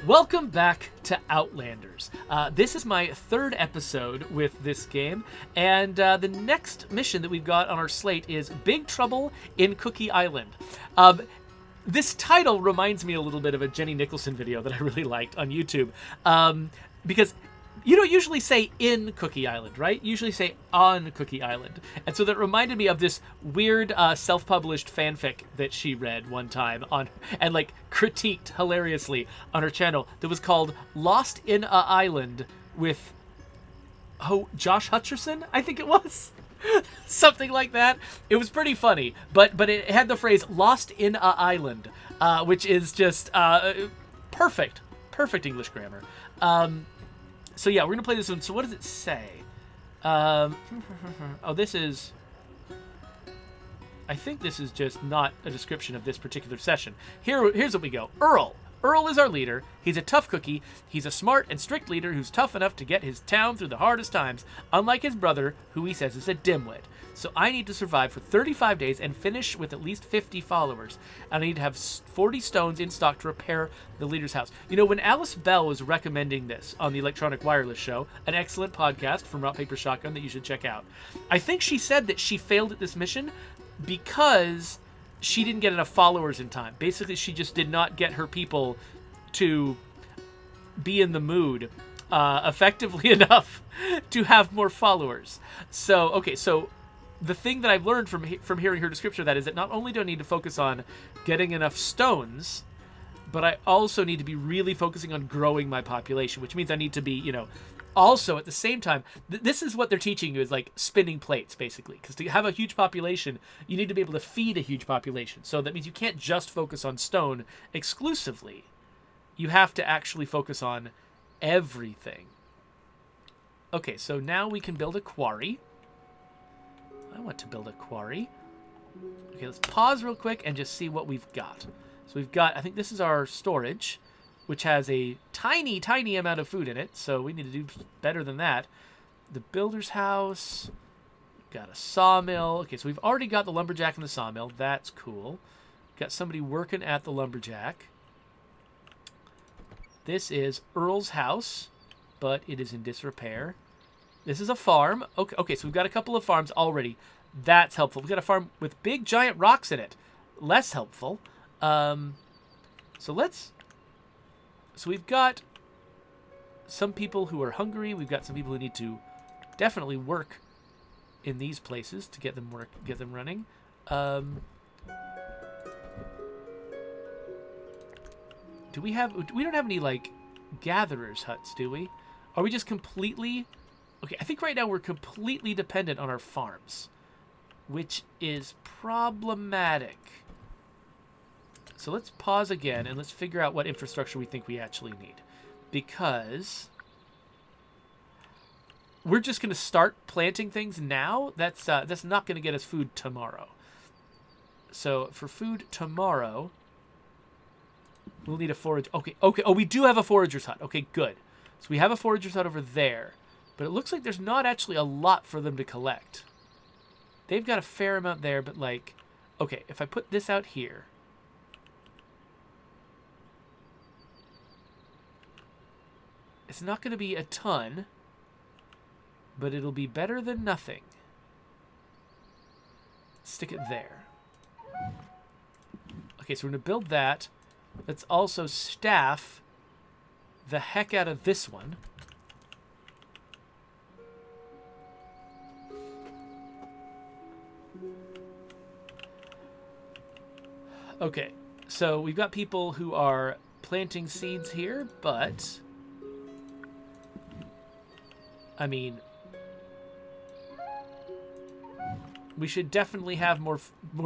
Welcome back to Outlanders. This is my third episode with this game, and the next mission that we've got on our slate is Big Trouble in Cookie Island. This title reminds me a little bit of a Jenny Nicholson video that I really liked on YouTube, because you don't usually say in Cookie Island, right? You usually say on Cookie Island. And so that reminded me of this weird self-published fanfic that she read one time on and like critiqued hilariously on her channel that was called Lost in a Island with Josh Hutcherson, I think it was. Something like that. It was pretty funny, but it had the phrase "lost in a island," which is just perfect English grammar. So yeah, we're gonna play this one. So what does it say? Oh, this is. I think this is just not a description of this particular session. Here's what we go. Earl. Earl is our leader. He's a tough cookie. He's a smart and strict leader who's tough enough to get his town through the hardest times, unlike his brother, who he says is a dimwit. So I need to survive for 35 days and finish with at least 50 followers. And I need to have 40 stones in stock to repair the leader's house. You know, when Alice Bell was recommending this on the Electronic Wireless Show, an excellent podcast from Rock Paper Shotgun that you should check out, I think she said that she failed at this mission because she didn't get enough followers in time. Basically, she just did not get her people to be in the mood effectively enough to have more followers. So, okay, so the thing that I've learned from hearing her description of that is that not only do I need to focus on getting enough stones, but I also need to be really focusing on growing my population, which means I need to be, also at the same time, this is what they're teaching you is like spinning plates, basically. Because to have a huge population, you need to be able to feed a huge population. So that means you can't just focus on stone exclusively. You have to actually focus on everything. Okay, so now we can build a quarry. I want to build a quarry. Okay, let's pause real quick and just see what we've got. So we've got, I think this is our storage, which has a tiny, tiny amount of food in it, so we need to do better than that. The builder's house, got a sawmill. Okay, so we've already got the lumberjack and the sawmill. That's cool. Got somebody working at the lumberjack. This is Earl's house, but it is in disrepair. This is a farm. Okay, so we've got a couple of farms already. That's helpful. We've got a farm with big, giant rocks in it. Less helpful. So we've got some people who are hungry. We've got some people who need to definitely work in these places to get them running. We don't have any like gatherers huts, do we? Are we just completely? Okay, I think right now we're completely dependent on our farms, which is problematic. So let's pause again and let's figure out what infrastructure we think we actually need. Because we're just going to start planting things now. That's not going to get us food tomorrow. So for food tomorrow, we'll need a forage. Okay. Oh, we do have a forager's hut. Okay, good. So we have a forager's hut over there. But it looks like there's not actually a lot for them to collect. They've got a fair amount there, but like, okay, if I put this out here, it's not going to be a ton, but it'll be better than nothing. Stick it there. Okay, so we're going to build that. Let's also staff the heck out of this one. Okay, so we've got people who are planting seeds here, but I mean, we should definitely have more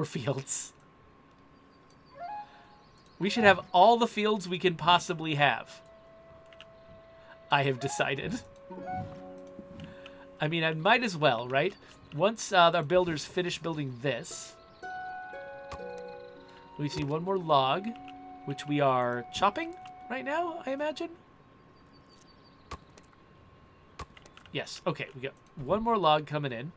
fields. We should have all the fields we can possibly have. I have decided. I mean, I might as well, right? Once our builders finish building this, we see one more log, which we are chopping right now, I imagine. Yes, okay, we got one more log coming in.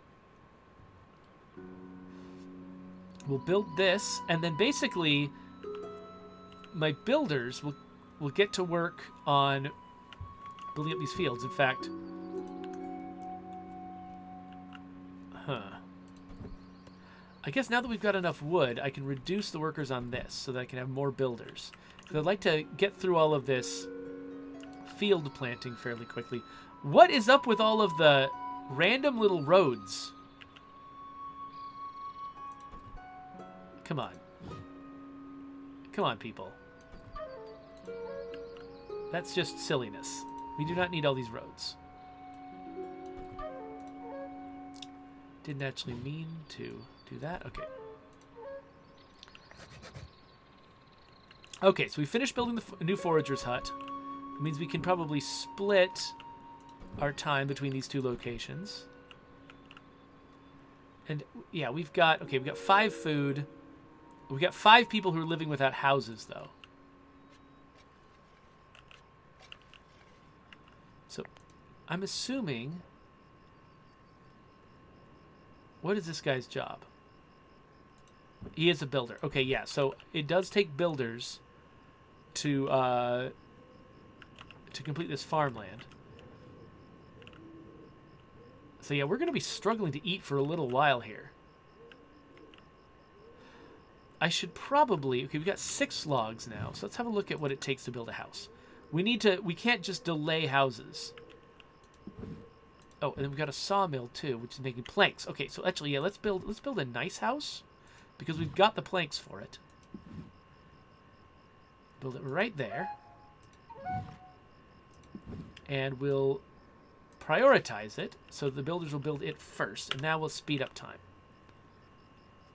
We'll build this, and then basically my builders will we'll get to work on building up these fields. In fact, I guess now that we've got enough wood, I can reduce the workers on this so that I can have more builders. Because I'd like to get through all of this field planting fairly quickly. What is up with all of the random little roads? Come on. Come on, people. That's just silliness. We do not need all these roads. Didn't actually mean to do that. Okay. Okay, so we finished building the new forager's hut. It means we can probably split our time between these two locations. And yeah, we've got 5 food. We've got 5 people who are living without houses, though. So I'm assuming... What is this guy's job? He is a builder. Okay, yeah, so it does take builders to complete this farmland. So yeah, we're going to be struggling to eat for a little while here. I should probably... Okay, we've got 6 logs now, so let's have a look at what it takes to build a house. We can't just delay houses. Oh, and then we've got a sawmill too, which is making planks. Okay, so actually, yeah, let's build a nice house because we've got the planks for it. Build it right there. And we'll prioritize it so the builders will build it first, and now we'll speed up time.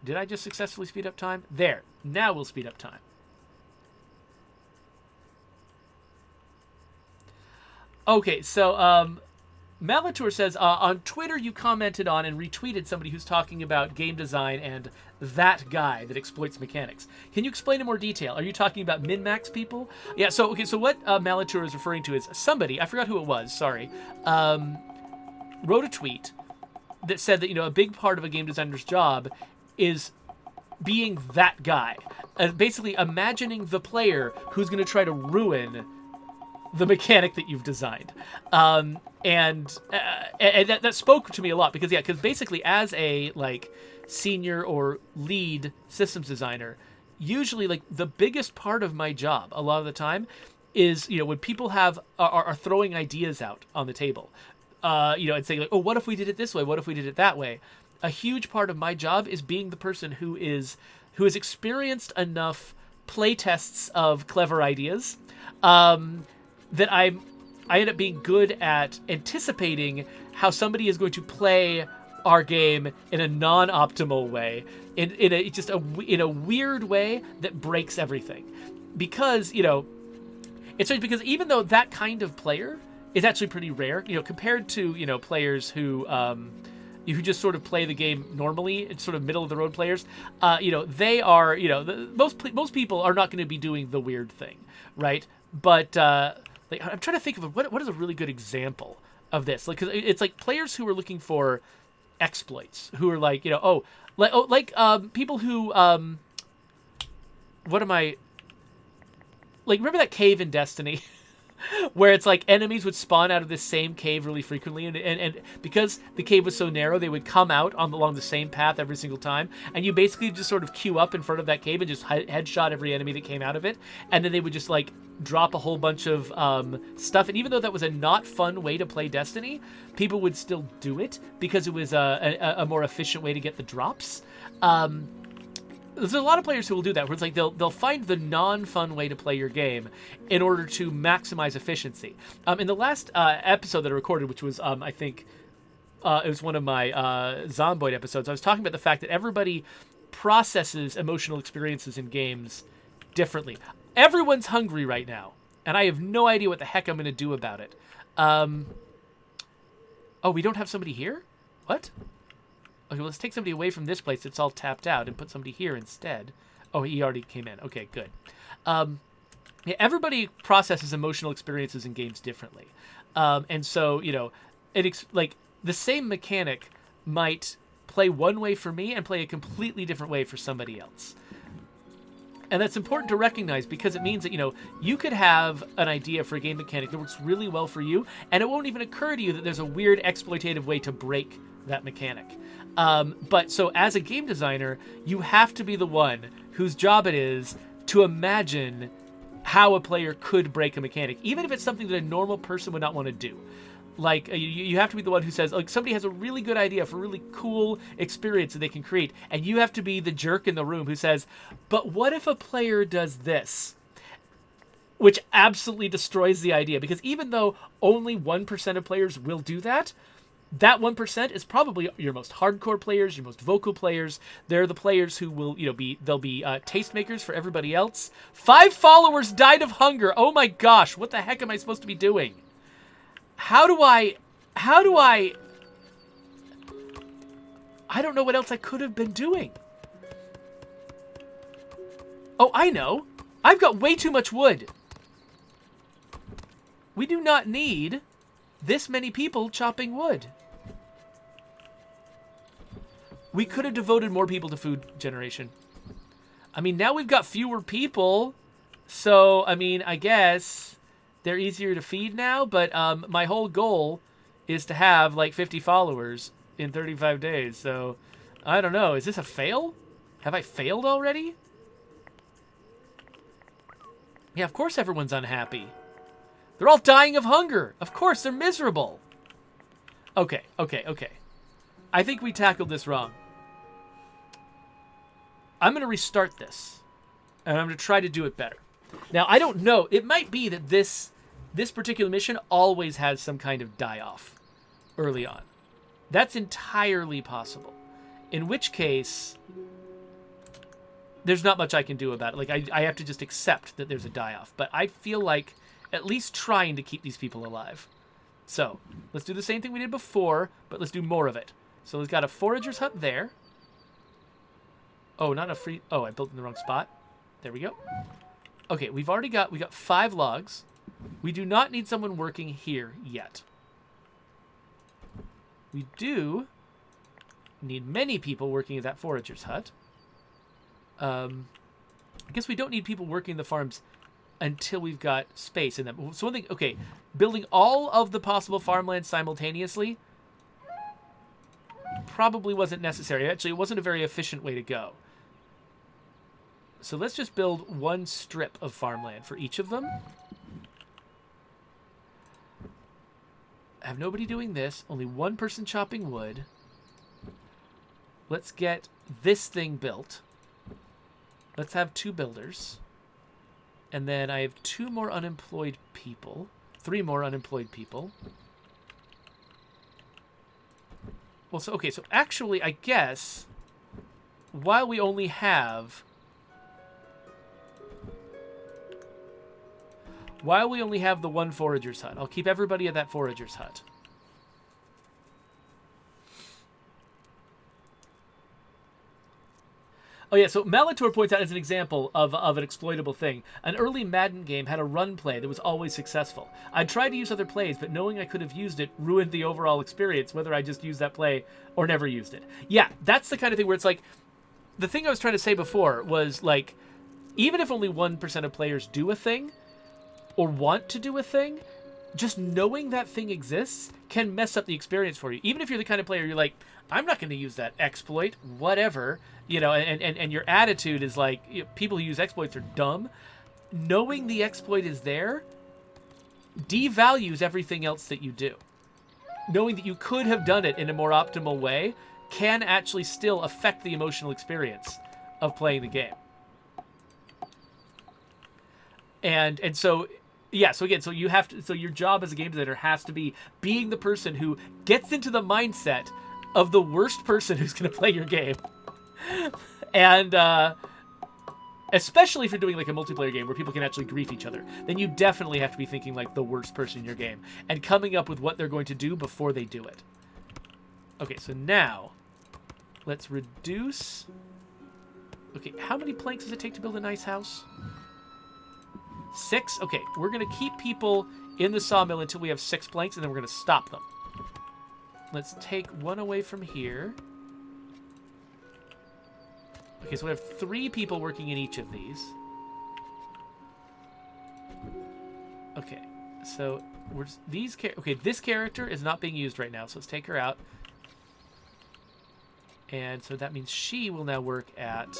Did I just successfully speed up time? There. Now we'll speed up time. Okay, so Malator says, on Twitter you commented on and retweeted somebody who's talking about game design and that guy that exploits mechanics. Can you explain in more detail? Are you talking about min-max people? Yeah, so what Malator is referring to is somebody, I forgot who it was, sorry, wrote a tweet that said that, a big part of a game designer's job is being that guy. Basically imagining the player who's going to try to ruin the mechanic that you've designed. And that spoke to me a lot because basically as a senior or lead systems designer, usually the biggest part of my job a lot of the time is when people are throwing ideas out on the table, and saying oh, what if we did it this way, what if we did it that way. A huge part of my job is being the person who has experienced enough play tests of clever ideas that I end up being good at anticipating how somebody is going to play our game in a non-optimal way, in a weird way that breaks everything. Because, it's strange because even though that kind of player is actually pretty rare, compared to, players who just sort of play the game normally, it's sort of middle of the road players, they are, most people are not going to be doing the weird thing, right? But, I'm trying to think of what is a really good example of this. Because it's players who are looking for exploits, who are people who what am I remember that cave in Destiny where it's enemies would spawn out of this same cave really frequently, and because the cave was so narrow, they would come out along the same path every single time, and you basically just sort of queue up in front of that cave and just headshot every enemy that came out of it, and then they would just drop a whole bunch of stuff. And even though that was a not fun way to play Destiny, people would still do it because it was a more efficient way to get the drops. There's a lot of players who will do that, where it's they'll find the non-fun way to play your game in order to maximize efficiency. In the last episode that I recorded, which was I think it was one of my Zomboid episodes, I was talking about the fact that everybody processes emotional experiences in games differently. Everyone's hungry right now, and I have no idea what the heck I'm going to do about it. Oh, we don't have somebody here? What? Okay, well, let's take somebody away from this place that's all tapped out and put somebody here instead. Oh, he already came in. Okay, good. Yeah, everybody processes emotional experiences in games differently. And so, the same mechanic might play one way for me and play a completely different way for somebody else. And that's important to recognize because it means that, you could have an idea for a game mechanic that works really well for you, and it won't even occur to you that there's a weird exploitative way to break that mechanic. But so as a game designer, you have to be the one whose job it is to imagine how a player could break a mechanic, even if it's something that a normal person would not want to do. Like, you have to be the one who says, like, somebody has a really good idea for a really cool experience that they can create, and you have to be the jerk in the room who says, but what if a player does this? Which absolutely destroys the idea, because even though only 1% of players will do that, that 1% is probably your most hardcore players, your most vocal players. They're the players who will, they'll be tastemakers for everybody else. 5 followers died of hunger. Oh my gosh, what the heck am I supposed to be doing? How do I don't know what else I could have been doing. Oh, I know. I've got way too much wood. We do not need this many people chopping wood. We could have devoted more people to food generation. I mean, now we've got fewer people. So, I mean, I guess they're easier to feed now, but my whole goal is to have like 50 followers in 35 days. So, I don't know. Is this a fail? Have I failed already? Yeah, of course everyone's unhappy. They're all dying of hunger. Of course, they're miserable. Okay. I think we tackled this wrong. I'm going to restart this, and I'm going to try to do it better. Now, I don't know. It might be that this particular mission always has some kind of die-off early on. That's entirely possible. In which case, there's not much I can do about it. Like, I have to just accept that there's a die-off. But I feel like at least trying to keep these people alive. So, let's do the same thing we did before, but let's do more of it. So, we've got a forager's hut there. Oh, not a free... Oh, I built in the wrong spot. There we go. Okay, we got 5 logs. We do not need someone working here yet. We do need many people working at that forager's hut. I guess we don't need people working the farms until we've got space in them. So one thing, okay, building all of the possible farmland simultaneously probably wasn't necessary. Actually, it wasn't a very efficient way to go. So let's just build one strip of farmland for each of them. I have nobody doing this. Only one person chopping wood. Let's get this thing built. Let's have 2 builders. And then I have 2 more unemployed people. 3 more unemployed people. Well, so, okay, so actually, I guess, while we only have... the one forager's hut, I'll keep everybody at that forager's hut. Oh yeah, so Malator points out as an example of an exploitable thing. An early Madden game had a run play that was always successful. I tried to use other plays, but knowing I could have used it ruined the overall experience, whether I just used that play or never used it. Yeah, that's the kind of thing where it's like, the thing I was trying to say before was like, even if only 1% of players do a thing, or want to do a thing, just knowing that thing exists can mess up the experience for you. Even if you're the kind of player you're like, I'm not going to use that exploit, whatever, and your attitude is like, people who use exploits are dumb. Knowing the exploit is there devalues everything else that you do. Knowing that you could have done it in a more optimal way can actually still affect the emotional experience of playing the game. And so... Yeah, so again, so your job as a game designer has to be being the person who gets into the mindset of the worst person who's going to play your game. And especially if you're doing like a multiplayer game where people can actually grief each other, then you definitely have to be thinking like the worst person in your game and coming up with what they're going to do before they do it. Okay, so now let's reduce... Okay, how many planks does it take to build a nice house? 6? Okay, we're going to keep people in the sawmill until we have 6 planks, and then we're going to stop them. Let's take 1 away from here. Okay, so we have 3 people working in each of these. Okay, so this character is not being used right now, so let's take her out. And so that means she will now work at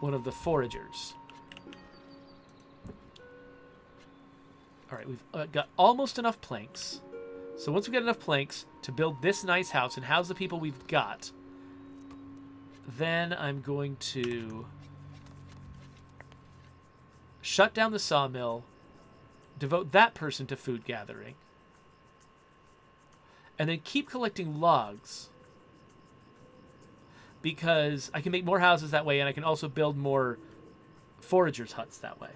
one of the foragers. All right, we've got almost enough planks. So once we get enough planks to build this nice house and house the people we've got, then I'm going to shut down the sawmill, devote that person to food gathering, and then keep collecting logs, because I can make more houses that way, and I can also build more foragers' huts that way.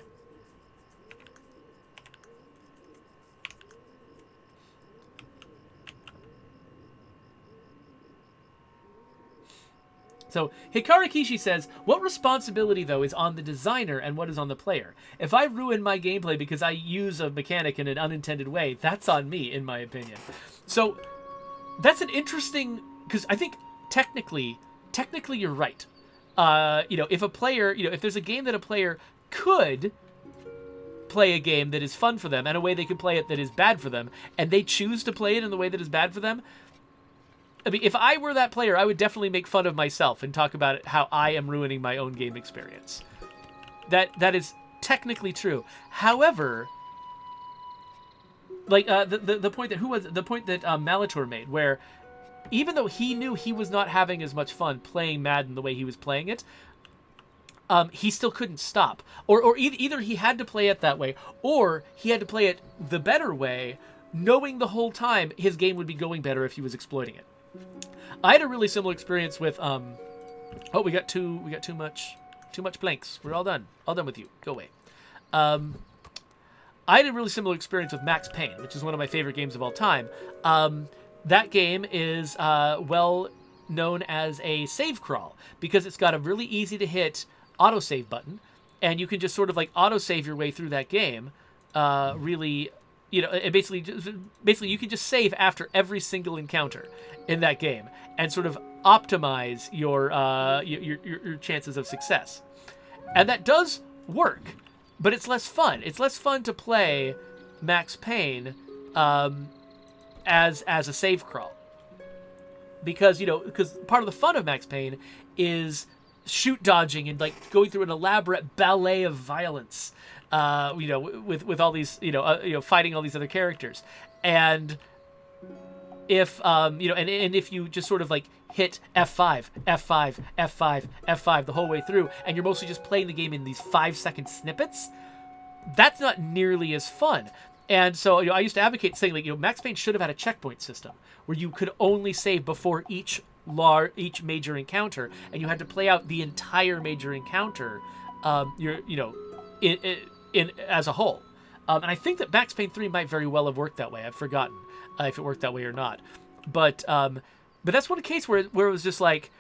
So Hikaru Kishi says, what responsibility, though, is on the designer and what is on the player? If I ruin my gameplay because I use a mechanic in an unintended way, that's on me, in my opinion. So that's an interesting... Because I think technically you're right. If a player... if there's a game that a player could play a game that is fun for them and a way they can play it that is bad for them, and they choose to play it in the way that is bad for them... I mean, if I were that player, I would definitely make fun of myself and talk about how I am ruining my own game experience. That is technically true. However, like the point that Malator made, where even though he knew he was not having as much fun playing Madden the way he was playing it, he still couldn't stop. Or either he had to play it that way, or he had to play it the better way, knowing the whole time his game would be going better if he was exploiting it. I had a really similar experience with we got too much planks. We're all done with you. Go away. I had a really similar experience with Max Payne, which is one of my favorite games of all time. That game is well known as a save crawl because it's got a really easy to hit autosave button, and you can just sort of like autosave your way through that game. Really, basically you can just save after every single encounter in that game and sort of optimize your chances of success. And that does work, but it's less fun. It's less fun to play Max Payne as a save crawl. Because part of the fun of Max Payne is shoot dodging and like going through an elaborate ballet of violence, with all these, fighting all these other characters. And if and if you just sort of like hit F5, F5, F5, F5 the whole way through, and you're mostly just playing the game in these 5-second snippets, that's not nearly as fun. And so I used to advocate saying, like, Max Payne should have had a checkpoint system where you could only save before each major encounter, and you had to play out the entire major encounter, in as a whole. And I think that Max Payne 3 might very well have worked that way. I've forgotten if it worked that way or not. But that's one case where it was just like,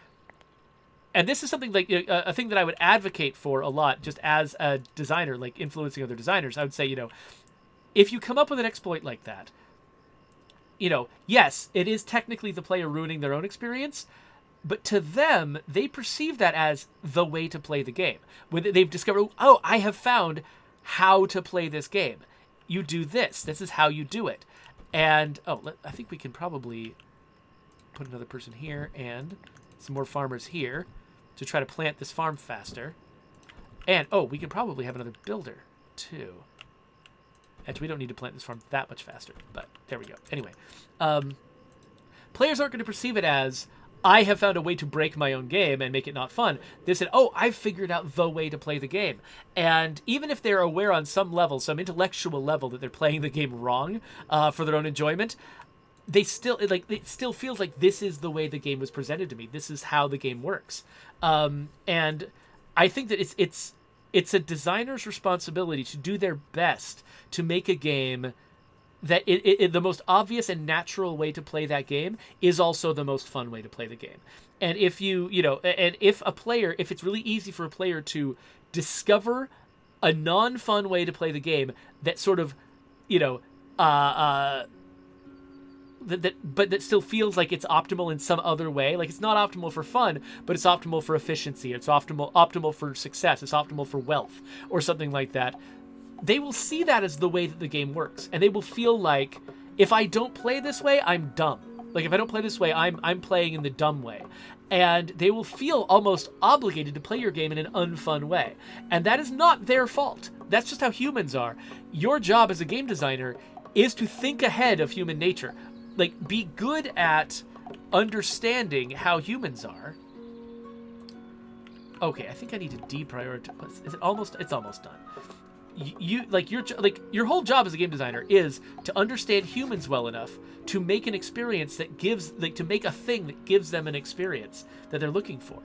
and this is something like a thing that I would advocate for a lot, just as a designer, like influencing other designers. I would say, if you come up with an exploit like that, yes, it is technically the player ruining their own experience, but to them, they perceive that as the way to play the game. When they've discovered, oh, I have found how to play this game. You do this. This is how you do it. And, I think we can probably put another person here and some more farmers here to try to plant this farm faster. And, we can probably have another builder, too. Actually, we don't need to plant this farm that much faster, but there we go. Anyway, players aren't going to perceive it as, I have found a way to break my own game and make it not fun. They said, I've figured out the way to play the game. And even if they're aware on some level, some intellectual level, that they're playing the game wrong for their own enjoyment, it still feels like this is the way the game was presented to me. This is how the game works. And I think that it's a designer's responsibility to do their best to make a game that the most obvious and natural way to play that game is also the most fun way to play the game. And if if it's really easy for a player to discover a non-fun way to play the game that sort of, that still feels like it's optimal in some other way. Like it's not optimal for fun, but it's optimal for efficiency. It's optimal for success. It's optimal for wealth or something like that. They will see that as the way that the game works, and they will feel like, if I don't play this way, I'm dumb. Like if I don't play this way, I'm playing in the dumb way. And they will feel almost obligated to play your game in an unfun way. And that is not their fault. That's just how humans are. Your job as a game designer is to think ahead of human nature. Like, be good at understanding how humans are. Okay, I think I need to deprioritize. Is it almost? It's almost done. Your whole job as a game designer is to understand humans well enough to make an experience that gives, like, to make a thing that gives them an experience that they're looking for.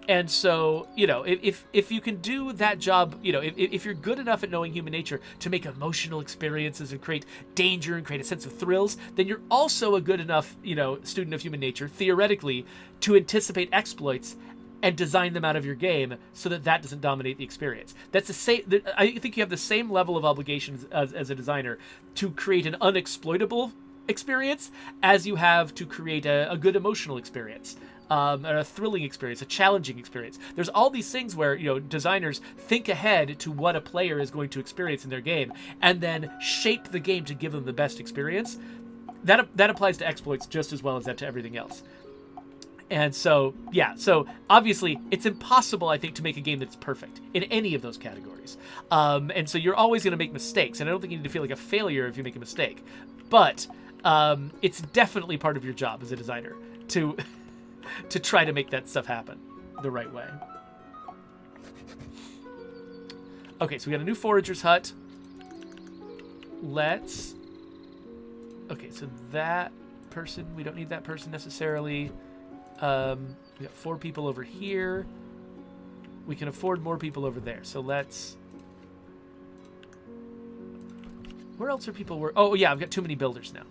And so, you know, if you can do that job, you know, if you're good enough at knowing human nature to make emotional experiences and create danger and create a sense of thrills, then you're also a good enough, you know, student of human nature, theoretically, to anticipate exploits and design them out of your game so that that doesn't dominate the experience. That's the same. I think you have the same level of obligations as a designer to create an unexploitable experience as you have to create a good emotional experience, a thrilling experience, a challenging experience. There's all these things where, you know, designers think ahead to what a player is going to experience in their game and then shape the game to give them the best experience. That applies to exploits just as well as that to everything else. And so, yeah, so obviously it's impossible, I think, to make a game that's perfect in any of those categories. And so you're always going to make mistakes, and I don't think you need to feel like a failure if you make a mistake. But it's definitely part of your job as a designer to try to make that stuff happen the right way. Okay, so we got a new forager's hut. Okay, so that person, we don't need that person necessarily. We got 4 people over here. We can afford more people over there. So let's... Where else are people? Oh, yeah, I've got too many builders now.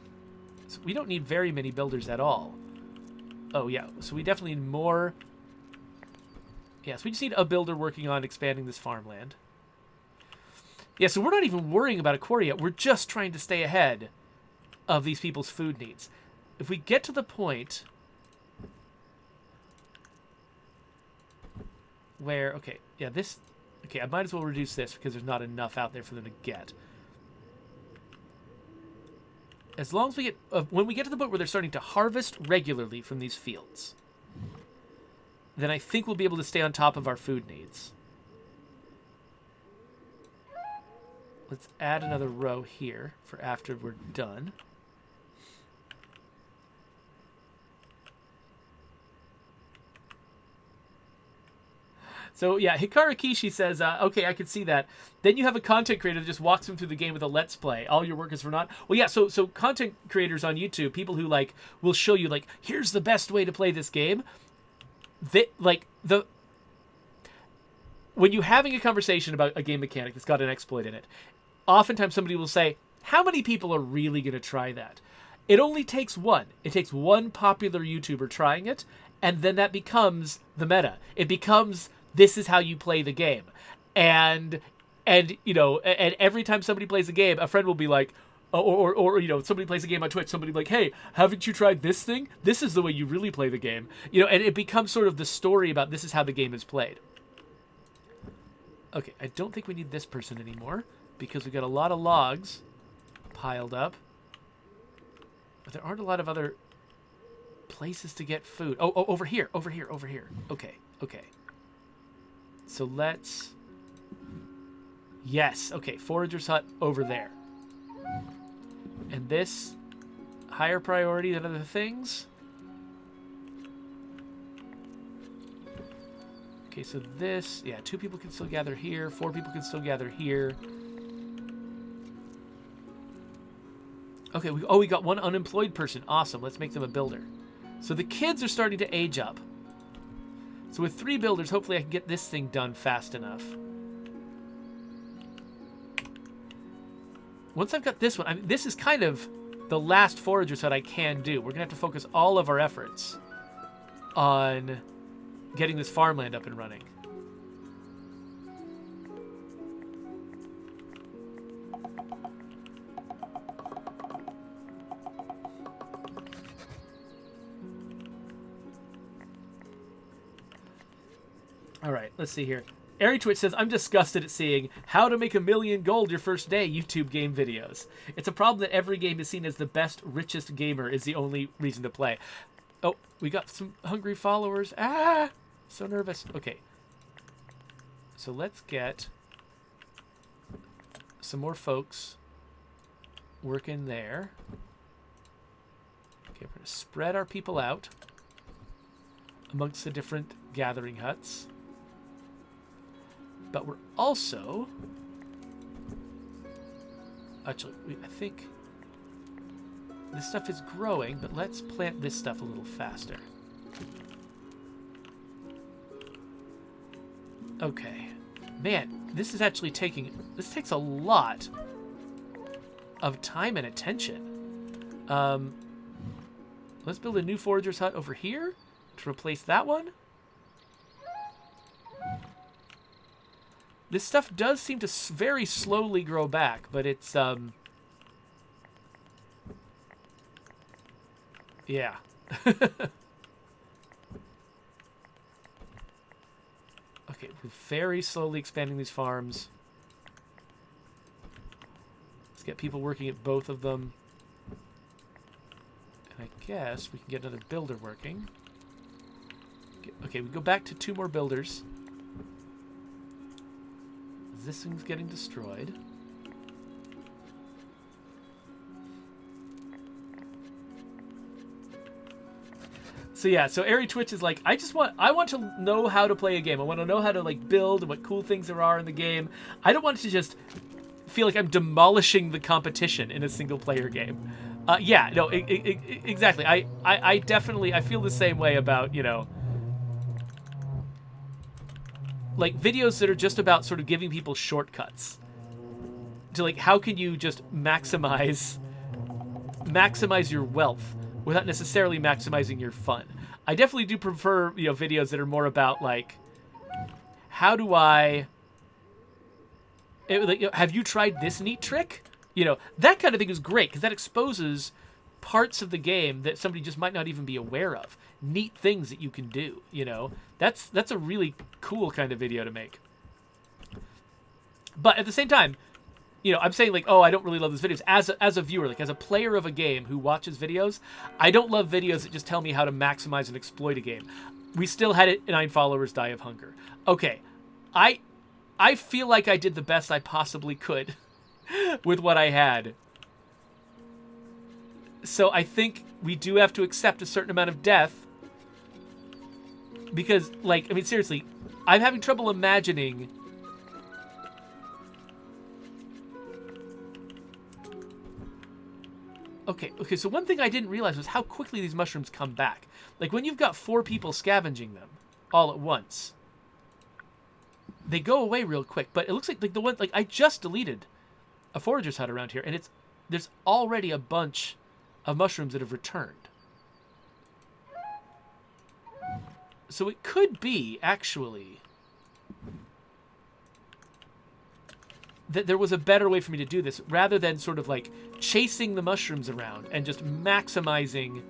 So we don't need very many builders at all. Oh, yeah, so we definitely need more. Yeah, so we just need a builder working on expanding this farmland. Yeah, so we're not even worrying about a quarry yet. We're just trying to stay ahead of these people's food needs. If we get to the point where, okay, yeah, this, okay, I might as well reduce this because there's not enough out there for them to get. As long as we get, when we get to the point where they're starting to harvest regularly from these fields, then I think we'll be able to stay on top of our food needs. Let's add another row here for after we're done. So, yeah, Hikaru Kishi says, okay, I can see that. Then you have a content creator that just walks them through the game with a let's play. All your work is for naught. Well, yeah, so content creators on YouTube, people who, like, will show you, like, here's the best way to play this game. When you're having a conversation about a game mechanic that's got an exploit in it, oftentimes somebody will say, how many people are really going to try that? It only takes one. It takes one popular YouTuber trying it, and then that becomes the meta. It becomes... this is how you play the game. And you know, and every time somebody plays a game, a friend will be like, or you know, somebody plays a game on Twitch, somebody like, hey, haven't you tried this thing? This is the way you really play the game. You know, and it becomes sort of the story about this is how the game is played. Okay, I don't think we need this person anymore because we've got a lot of logs piled up. But there aren't a lot of other places to get food. Oh, over here. Okay. So let's... Yes, okay, forager's hut over there. And this, higher priority than other things. Okay, so this, yeah, 2 people can still gather here, 4 people can still gather here. Okay, we got 1 unemployed person. Awesome, let's make them a builder. So the kids are starting to age up. So with 3 builders, hopefully I can get this thing done fast enough. Once I've got this one, I mean, this is kind of the last forager's hut I can do. We're going to have to focus all of our efforts on getting this farmland up and running. All right, let's see here. Airy Twitch says, I'm disgusted at seeing how to make 1 million gold your first day YouTube game videos. It's a problem that every game is seen as the best, richest gamer is the only reason to play. Oh, we got some hungry followers. Ah, so nervous. Okay. So let's get some more folks working there. Okay, we're going to spread our people out amongst the different gathering huts. But we're also... Actually, I think this stuff is growing, but let's plant this stuff a little faster. Okay. Man, this is actually taking... This takes a lot of time and attention. Let's build a new forager's hut over here to replace that one. This stuff does seem to very slowly grow back, but it's, yeah. Okay, we're very slowly expanding these farms. Let's get people working at both of them. And I guess we can get another builder working. Okay, we go back to 2 more builders. This thing's getting destroyed. So yeah, so Airy Twitch is like, I want to know how to play a game. I want to know how to like build and what cool things there are in the game. I don't want to just feel like I'm demolishing the competition in a single player game. Yeah, no, exactly. I definitely, I feel the same way about, you know, like videos that are just about sort of giving people shortcuts to like, how can you just maximize your wealth without necessarily maximizing your fun. I definitely do prefer, you know, videos that are more about like, how do I, like, you know, have you tried this neat trick? You know, that kind of thing is great because that exposes parts of the game that somebody just might not even be aware of. Neat things that you can do, you know. That's a really cool kind of video to make. But at the same time, you know, I'm saying like, oh, I don't really love those videos. As a viewer, like as a player of a game who watches videos, I don't love videos that just tell me how to maximize and exploit a game. We still had 9 followers die of hunger. Okay, I feel like I did the best I possibly could with what I had. So I think we do have to accept a certain amount of death. Because, like, I mean, seriously, I'm having trouble imagining... Okay, so one thing I didn't realize was how quickly these mushrooms come back. Like, when you've got 4 people scavenging them all at once, they go away real quick. But it looks like the one... Like, I just deleted a forager's hut around here, and there's already a bunch of mushrooms that have returned. So it could be, actually, that there was a better way for me to do this, rather than sort of like chasing the mushrooms around and just maximizing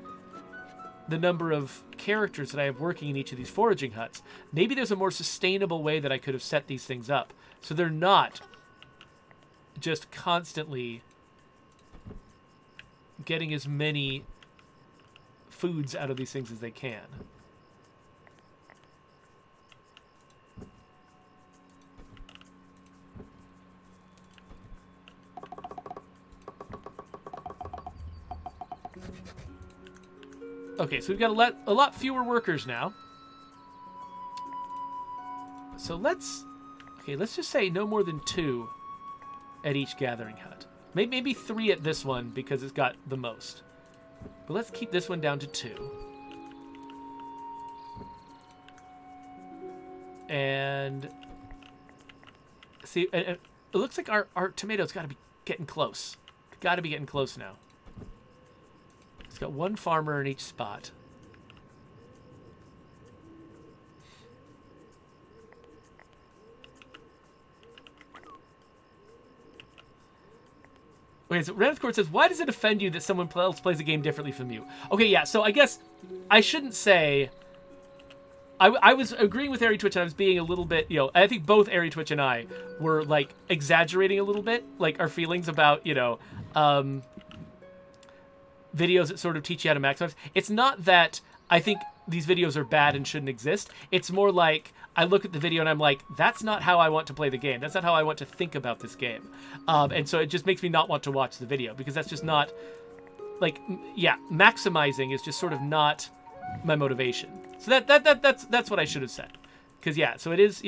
the number of characters that I have working in each of these foraging huts. Maybe there's a more sustainable way that I could have set these things up, so they're not just constantly getting as many foods out of these things as they can. Okay, so we've got a lot fewer workers now. So let's just say no more than 2 at each gathering hut. Maybe 3 at this one because it's got the most. But let's keep this one down to 2. And see, it looks like our tomatoes got to be getting close. Got to be getting close now. It's got 1 farmer in each spot. Okay, so Reneth Court says, why does it offend you that someone else plays a game differently from you? Okay, yeah, so I guess I shouldn't say I was agreeing with Airy Twitch, and I was being a little bit, I think both Airy Twitch and I were, like, exaggerating a little bit, like, our feelings about, videos that sort of teach you how to maximize. It's not that I think these videos are bad and shouldn't exist. It's more like I look at the video and I'm like, that's not how I want to play the game. That's not how I want to think about this game. And so it just makes me not want to watch the video, because that's just not, like, maximizing is just sort of not my motivation. So that's what I should have said. Because, so it is,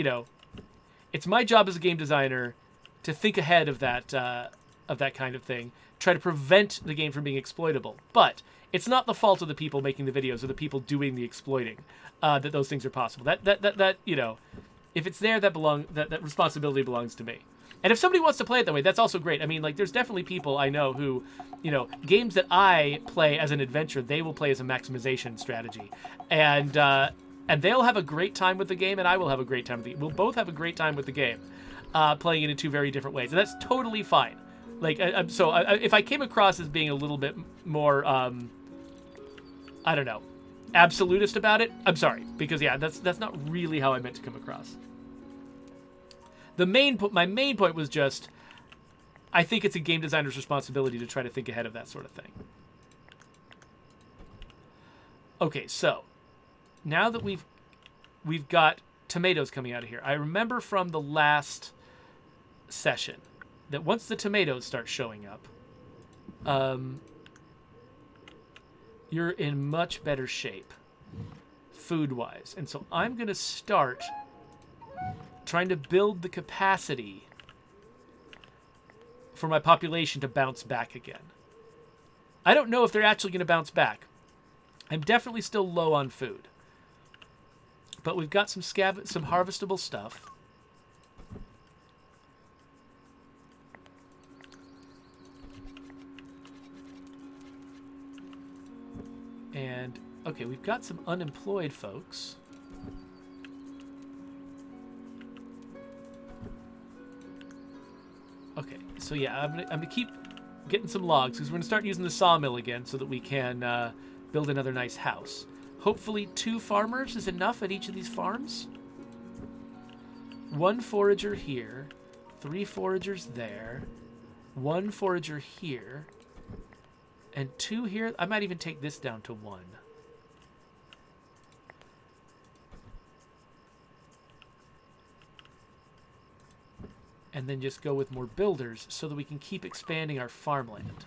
it's my job as a game designer to think ahead of that kind of thing, try to prevent the game from being exploitable. But it's not the fault of the people making the videos or the people doing the exploiting that those things are possible. That if it's there, that responsibility belongs to me. And if somebody wants to play it that way, that's also great. I mean, like, there's definitely people I know who, games that I play as an adventure, they will play as a maximization strategy. And they'll have a great time with the game, and I will have a great time with the game. We'll both have a great time with the game, playing it in two very different ways. And that's totally fine. Like, if I came across as being a little bit more, I don't know, absolutist about it, I'm sorry. Because, that's not really how I meant to come across. My main point was just, I think it's a game designer's responsibility to try to think ahead of that sort of thing. Okay, so now that we've got tomatoes coming out of here, I remember from the last session that once the tomatoes start showing up, you're in much better shape food-wise. And so I'm going to start trying to build the capacity for my population to bounce back again. I don't know if they're actually going to bounce back. I'm definitely still low on food. But we've got some harvestable stuff. And, okay, we've got some unemployed folks. Okay, so I'm gonna keep getting some logs, because we're gonna start using the sawmill again so that we can build another nice house. Hopefully 2 farmers is enough at each of these farms. 1 forager here, 3 foragers there, 1 forager here, and 2 here. I might even take this down to 1. And then just go with more builders so that we can keep expanding our farmland.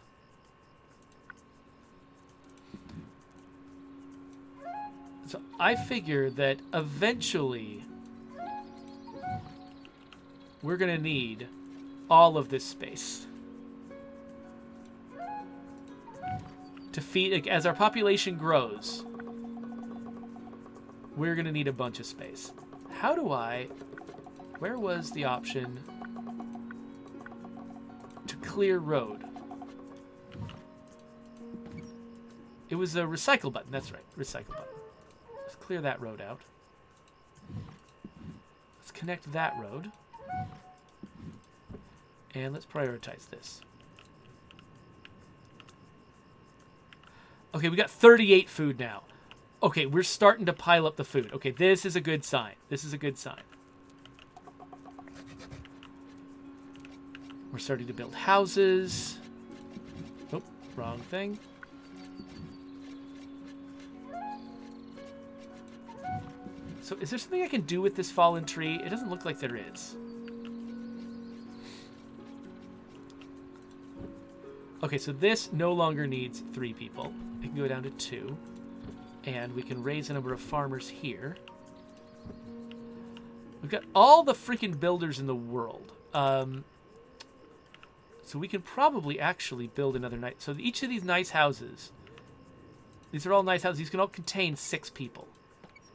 So I figure that eventually we're going to need all of this space to feed. As our population grows, we're going to need a bunch of space. Where was the option to clear road? It was a recycle button. That's right, recycle button. Let's clear that road out. Let's connect that road. And let's prioritize this. Okay, we got 38 food now. Okay, we're starting to pile up the food. Okay, this is a good sign. This is a good sign. We're starting to build houses. Oh, wrong thing. So is there something I can do with this fallen tree? It doesn't look like there is. Okay, so this no longer needs 3 people. It can go down to 2. And we can raise a number of farmers here. We've got all the freaking builders in the world. So we can probably actually build another nice... So each of these nice houses... These are all nice houses. These can all contain 6 people.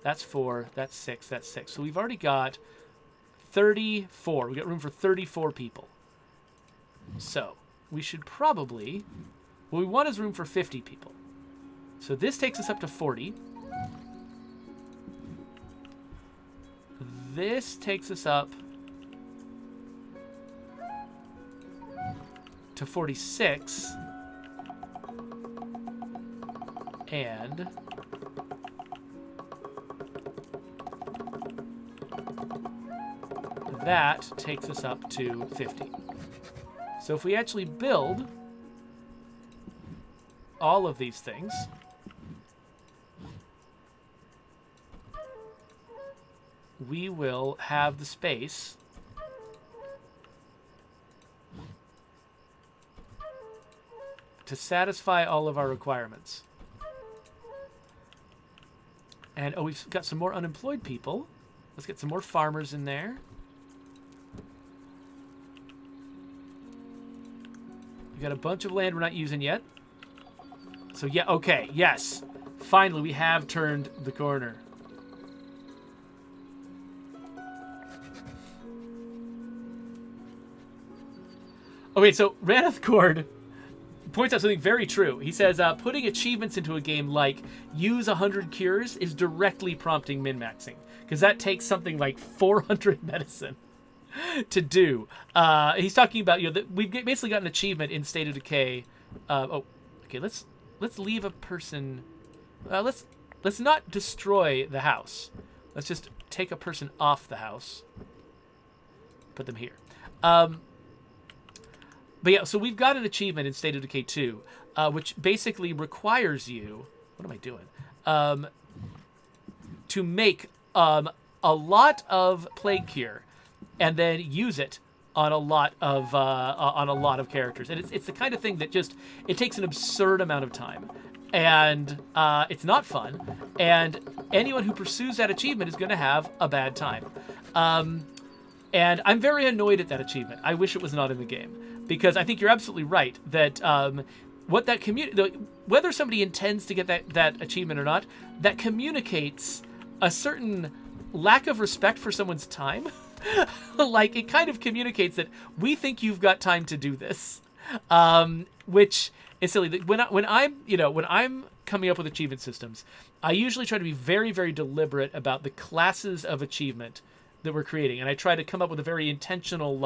That's 4. That's 6. That's 6. So we've already got 34. We've got room for 34 people. So we should probably... What we want is room for 50 people. So this takes us up to 40. This takes us up to 46. And that takes us up to 50. So if we actually build all of these things, we will have the space to satisfy all of our requirements. And, oh, we've got some more unemployed people. Let's get some more farmers in there. We got a bunch of land we're not using yet. So, yeah, okay, yes. Finally, we have turned the corner. Okay, so Raneth Cord points out something very true. He says, putting achievements into a game like use 100 cures is directly prompting min-maxing. Because that takes something like 400 medicine to do. He's talking about, we've basically got an achievement in State of Decay. Okay, let's leave a person. Let's not destroy the house. Let's just take a person off the house. Put them here. But yeah, so we've got an achievement in State of Decay 2, which basically requires you. What am I doing? To make a lot of Plague Cure, and then use it on a lot of characters. And it's the kind of thing that just it takes an absurd amount of time, and it's not fun. And anyone who pursues that achievement is going to have a bad time. And I'm very annoyed at that achievement. I wish it was not in the game. Because I think you're absolutely right that what that whether somebody intends to get that achievement or not, that communicates a certain lack of respect for someone's time. Like, it kind of communicates that we think you've got time to do this, which is silly. When I'm coming up with achievement systems, I usually try to be very, very deliberate about the classes of achievement that we're creating, and I try to come up with a very intentional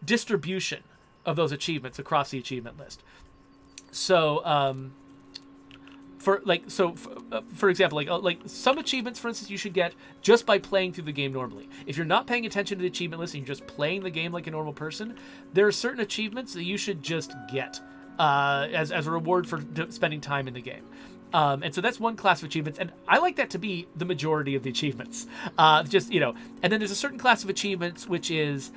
distribution of those achievements across the achievement list. So, for example, like some achievements, for instance, you should get just by playing through the game normally. If you're not paying attention to the achievement list and you're just playing the game like a normal person, there are certain achievements that you should just get as a reward for spending time in the game. And so that's one class of achievements, and I like that to be the majority of the achievements. And then there's a certain class of achievements which is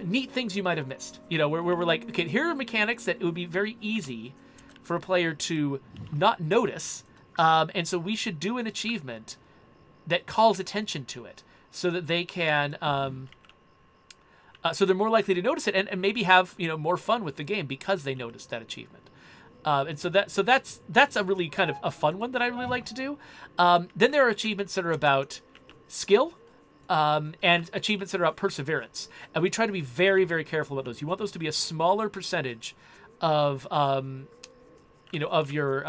neat things you might have missed. Where we're like, okay, here are mechanics that it would be very easy for a player to not notice, and so we should do an achievement that calls attention to it, so that they can, so they're more likely to notice it and maybe have more fun with the game because they noticed that achievement. And so that's a really kind of a fun one that I really like to do. Then there are achievements that are about skill. And achievements that are about perseverance, and we try to be very, very careful about those. You want those to be a smaller percentage of your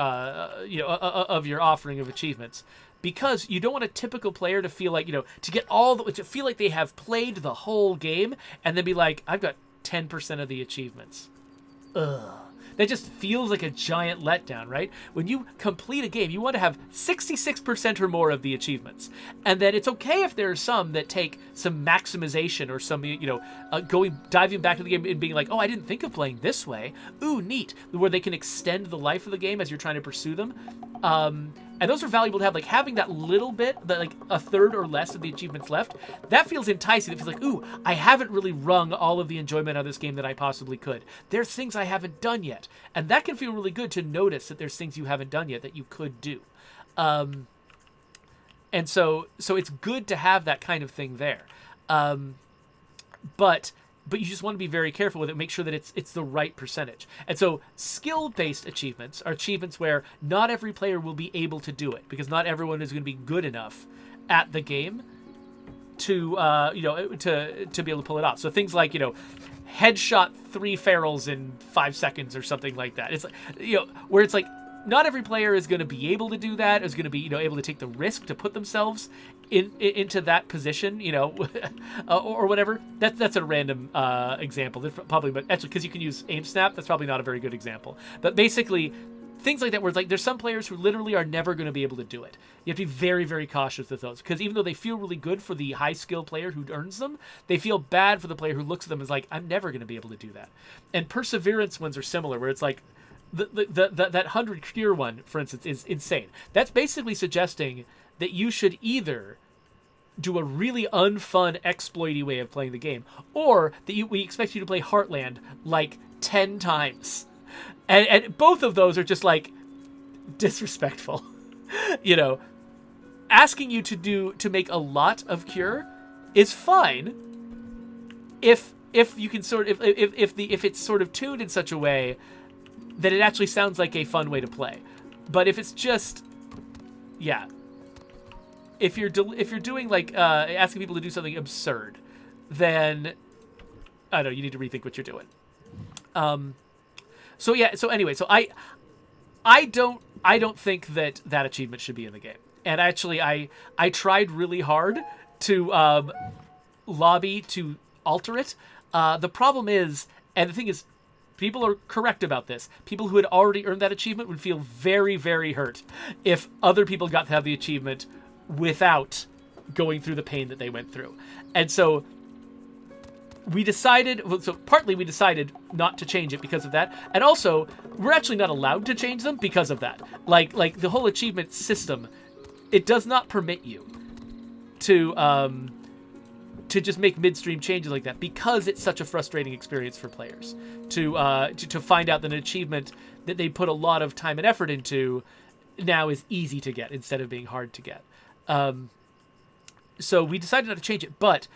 offering of achievements, because you don't want a typical player to feel like to get to feel like they have played the whole game and then be like, I've got 10% of the achievements. Ugh. That just feels like a giant letdown, right? When you complete a game, you want to have 66% or more of the achievements. And then it's okay if there are some that take some maximization or some, diving back to the game and being like, oh, I didn't think of playing this way. Ooh, neat. Where they can extend the life of the game as you're trying to pursue them. And those are valuable to have, having that little bit, a third or less of the achievements left, that feels enticing. It feels like, ooh, I haven't really wrung all of the enjoyment out of this game that I possibly could. There's things I haven't done yet. And that can feel really good to notice that there's things you haven't done yet that you could do. And so it's good to have that kind of thing there. But you just want to be very careful with it. Make sure that it's the right percentage. And so skill-based achievements are achievements where not every player will be able to do it, because not everyone is going to be good enough at the game to be able to pull it off. So things like headshot 3 ferals in 5 seconds or something like that. It's where it's like not every player is going to be able to do that. Is going to be able to take the risk to put themselves into that position, or whatever. That's a random example. But actually, because you can use aim snap, that's probably not a very good example. But basically, things like that, where it's like there's some players who literally are never going to be able to do it. You have to be very, very cautious with those, because even though they feel really good for the high skill player who earns them, they feel bad for the player who looks at them as like, I'm never going to be able to do that. And perseverance ones are similar, where it's like that 100 cure one, for instance, is insane. That's basically suggesting that you should either do a really unfun, exploity way of playing the game, or that we expect you to play Heartland like 10 times. And both of those are just like disrespectful. You know, asking you to make a lot of cure is fine if you can sort of if it's sort of tuned in such a way that it actually sounds like a fun way to play. But if it's just, yeah, if you're doing like asking people to do something absurd, then I don't know, you need to rethink what you're doing. So yeah. So anyway, so I don't think that achievement should be in the game. And actually, I tried really hard to lobby to alter it. The problem is, and the thing is, people are correct about this. People who had already earned that achievement would feel very, very hurt if other people got to have the achievement without going through the pain that they went through. And so we decided not to change it because of that. And also, we're actually not allowed to change them because of that. Like the whole achievement system, it does not permit you to just make midstream changes like that, because it's such a frustrating experience for players to find out that an achievement that they put a lot of time and effort into now is easy to get instead of being hard to get. So we decided not to change it, but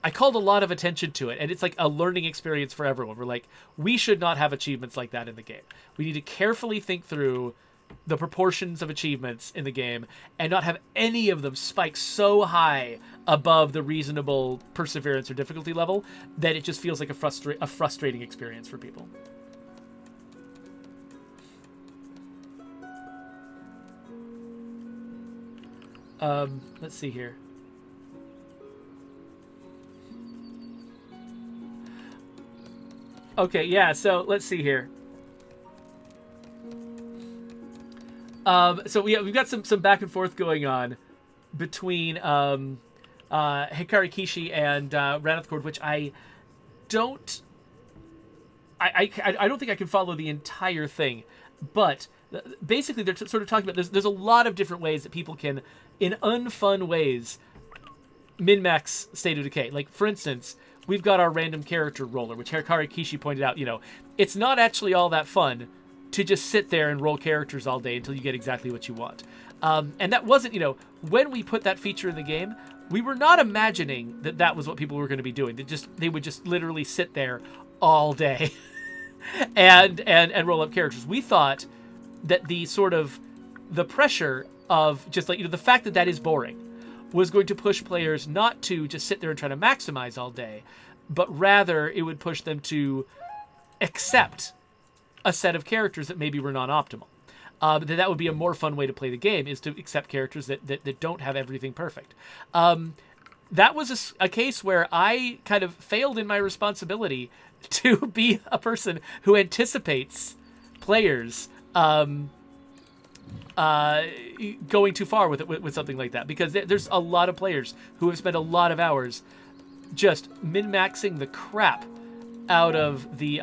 I called a lot of attention to it, and it's like a learning experience for everyone. We're like, we should not have achievements like that in the game. We need to carefully think through the proportions of achievements in the game and not have any of them spike so high above the reasonable perseverance or difficulty level that it just feels like a frustrating experience for people. Let's see here. Okay, yeah, so let's see here. So yeah, we've got some back and forth going on between Hikari Kishi and Ranithcord, which I don't think I can follow the entire thing, but basically they're sort of talking about there's a lot of different ways that people can, in unfun ways, min-max State of Decay. Like, for instance, we've got our random character roller, which Hikari Kishi pointed out, it's not actually all that fun to just sit there and roll characters all day until you get exactly what you want. And that wasn't, when we put that feature in the game, we were not imagining that was what people were going to be doing. They would just literally sit there all day and roll up characters. We thought that the pressure of just like, the fact that is boring was going to push players not to just sit there and try to maximize all day, but rather it would push them to accept a set of characters that maybe were non-optimal. That would be a more fun way to play the game, is to accept characters that don't have everything perfect. That was a case where I kind of failed in my responsibility to be a person who anticipates players going too far with something like that, because there's a lot of players who have spent a lot of hours just min-maxing the crap out of the...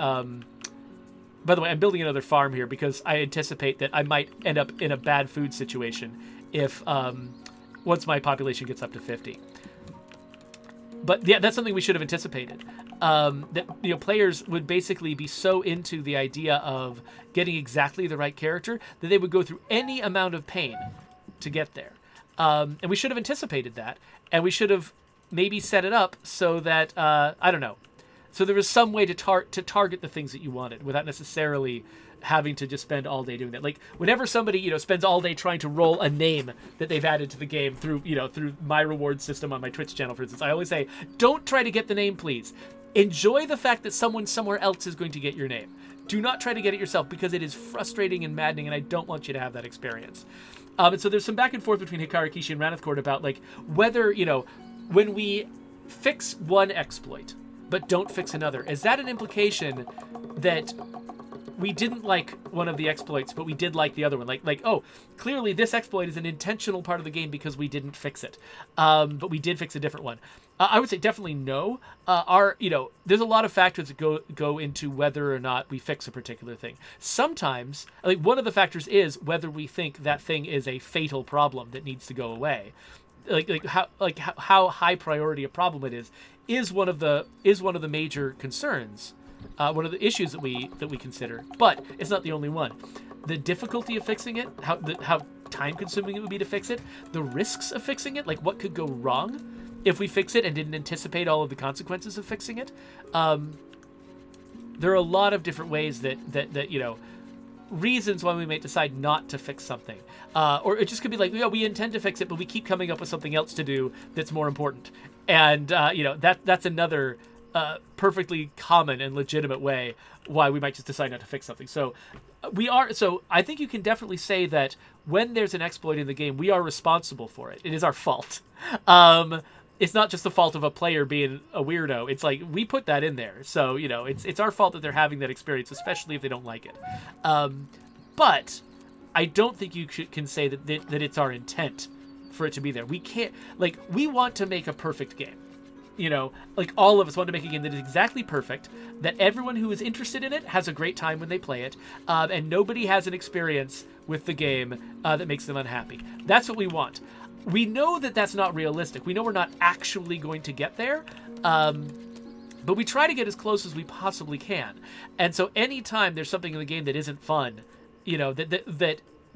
By the way, I'm building another farm here because I anticipate that I might end up in a bad food situation if once my population gets up to 50. But yeah, that's something we should have anticipated. That players would basically be so into the idea of getting exactly the right character that they would go through any amount of pain to get there. And we should have anticipated that, and we should have maybe set it up so that I don't know. So there was some way to target the things that you wanted without necessarily having to just spend all day doing that. Like, whenever somebody, spends all day trying to roll a name that they've added to the game through my reward system on my Twitch channel, for instance, I always say, don't try to get the name, please. Enjoy the fact that someone somewhere else is going to get your name. Do not try to get it yourself, because it is frustrating and maddening, and I don't want you to have that experience. And so there's some back and forth between Hikari Kishi and Ranithcord about, like, whether, when we fix one exploit but don't fix another, is that an implication that we didn't like one of the exploits, but we did like the other one. Oh, clearly this exploit is an intentional part of the game because we didn't fix it, but we did fix a different one. I would say definitely no. There's a lot of factors that go into whether or not we fix a particular thing. Sometimes, like one of the factors is whether we think that thing is a fatal problem that needs to go away. How high priority a problem it is one of the major concerns. One of the issues that we consider, but it's not the only one. The difficulty of fixing it, how time consuming it would be to fix it, the risks of fixing it, like what could go wrong if we fix it and didn't anticipate all of the consequences of fixing it. There are a lot of different ways that reasons why we may decide not to fix something, or it just could be like, we intend to fix it, but we keep coming up with something else to do that's more important, and that's another perfectly common and legitimate way why we might just decide not to fix something. So I think you can definitely say that when there's an exploit in the game, we are responsible for it. It is our fault. It's not just the fault of a player being a weirdo. It's like we put that in there. So, it's our fault that they're having that experience, especially if they don't like it. But I don't think you can say that it's our intent for it to be there. We can't, we want to make a perfect game. All of us want to make a game that is exactly perfect, that everyone who is interested in it has a great time when they play it, and nobody has an experience with the game that makes them unhappy. That's what we want. We know that that's not realistic. We know we're not actually going to get there, but we try to get as close as we possibly can. And so anytime there's something in the game that isn't fun, that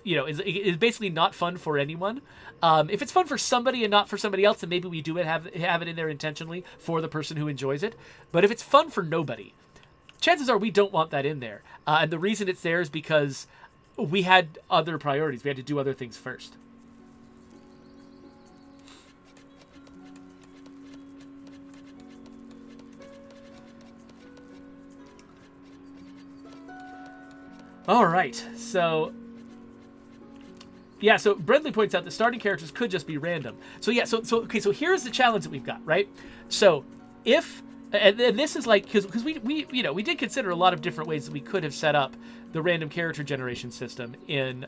is basically not fun for anyone. If it's fun for somebody and not for somebody else, then maybe we do have it in there intentionally for the person who enjoys it. But if it's fun for nobody, chances are we don't want that in there. And the reason it's there is because we had other priorities. We had to do other things first. All right, so Brentley points out that starting characters could just be random. So here's the challenge that we've got, right? So if, and this is because we did consider a lot of different ways that we could have set up the random character generation system in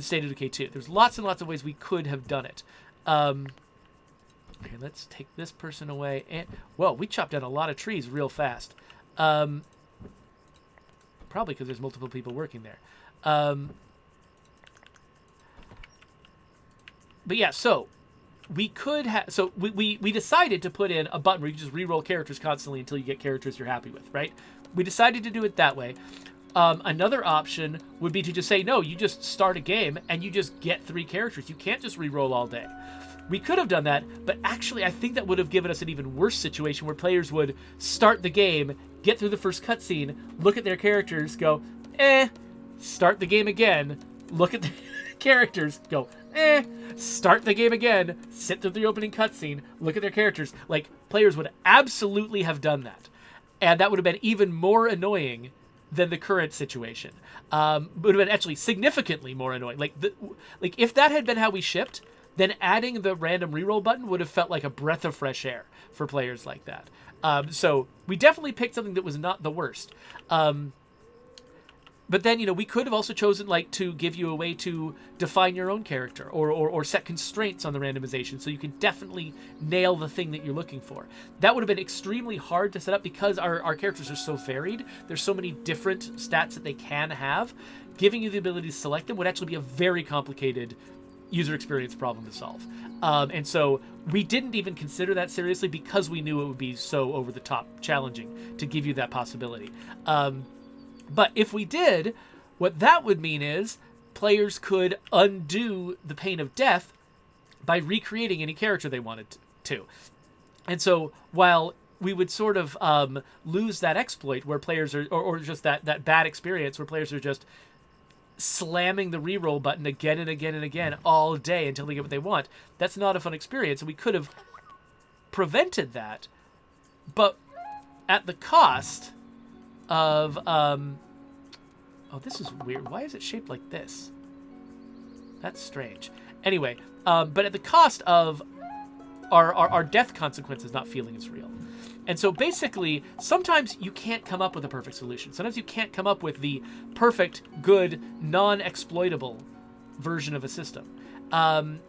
State of Decay 2. There's lots and lots of ways we could have done it. Okay, let's take this person away. And whoa, we chopped down a lot of trees real fast. Probably because there's multiple people working there. But yeah, so we could have. So we decided to put in a button where you just re-roll characters constantly until you get characters you're happy with, right? We decided to do it that way. Another option would be to just say, no, you just start a game and you just get 3 characters. You can't just re-roll all day. We could have done that, but actually I think that would have given us an even worse situation where players would start the game, get through the first cutscene, look at their characters, go, start the game again, look at the characters, go, start the game again, sit through the opening cutscene, look at their characters. Players would absolutely have done that. And that would have been even more annoying than the current situation. Would have been actually significantly more annoying. If that had been how we shipped, then adding the random reroll button would have felt like a breath of fresh air for players like that. So we definitely picked something that was not the worst. But then, we could have also chosen to give you a way to define your own character or set constraints on the randomization so you can definitely nail the thing that you're looking for. That would have been extremely hard to set up because our characters are so varied. There's so many different stats that they can have. Giving you the ability to select them would actually be a very complicated user experience problem to solve. And so we didn't even consider that seriously because we knew it would be so over the top challenging to give you that possibility. But if we did, what that would mean is players could undo the pain of death by recreating any character they wanted to. And so while we would sort of lose that exploit where players are, or just that bad experience where players are just slamming the reroll button again and again and again all day until they get what they want, that's not a fun experience. And we could have prevented that, but at the cost of oh, this is weird. Why is it shaped like this? That's strange. Anyway, but at the cost of our death consequences not feeling as real. And so basically, sometimes you can't come up with a perfect solution. Sometimes you can't come up with the perfect, good, non-exploitable version of a system. And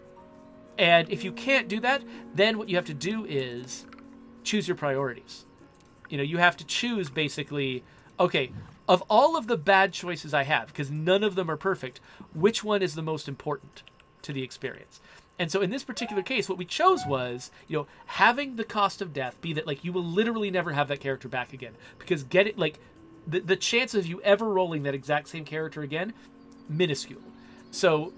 if you can't do that, then what you have to do is choose your priorities. You have to choose basically, okay, of all of the bad choices I have, because none of them are perfect, which one is the most important to the experience? And so in this particular case, what we chose was, having the cost of death be that, like, you will literally never have that character back again. Because the chance of you ever rolling that exact same character again, minuscule. So,